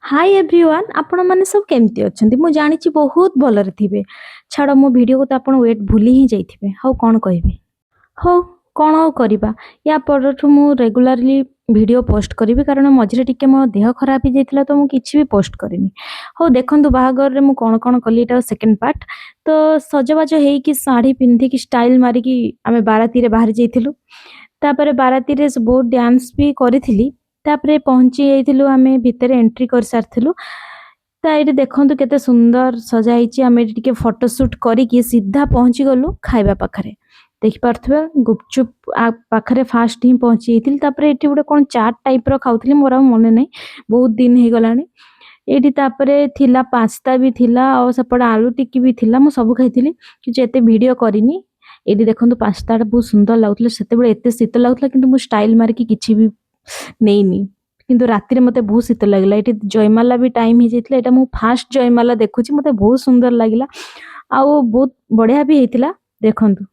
Hi everyone आपण माने सब केमती अछंती मु जानिची बहुत भलरे थिबे। छाड़ मो वीडियो को तो आपण वेट भूली ही जाइथिबे। हाउ कोन कहबे। हो कोन हो करिबा या परठु मु रेगुलरली वीडियो पोस्ट करिबे कारण मझरे टिके मो देह खराब ही जाइतिला तो मु किछि भी पोस्ट करिनी। हो देखंतु बाहागर रे मु कोन कोन कली एटा सेकंड पार्ट। तो सजबाज हेई कि साड़ी पिंधि कि स्टाइल मारी कि आमे बाराती रे बाहर जाइथिलु। तापरे बाराती रे बहुत डांस भी करिथिली। तापरे पहुंची जाइथिलु आमे भितरे एंट्री कर सारथिलु। ता एठी देखंतु केते सुंदर सजा ହେଇची आमे एठी टिके फोटो शूट करी कि सीधा पहुंची गलु खाइबा पाखरे। देखि पारथबे गुपचुप पाखरे फास्ट ही पहुंची जाइथिल। तापरे एठी गोटे कोन चाट टाइप रो खाउथिली मोर आ मने नै बहुत दिन हे गलानी। एठी तापरे थिला पास्ता भी थिला और सपड आलू टिक्की भी थिला मु सब खाइथिली कि जेते वीडियो करिनी। एठी देखंतु पास्ता बहुत सुंदर लागुतले सेते बेले एते शीत लागुतला किंतु मु स्टाइल मारी कि किछि भी नेइनी किंतु राति रे मते बहुत शीत लागला। एठी जयमाला भी टाइम ही जेतला एटा मु फास्ट जयमाला देखुची मते बहुत सुंदर लागिला आ बहुत बढ़िया भी हेतिला देखंतु।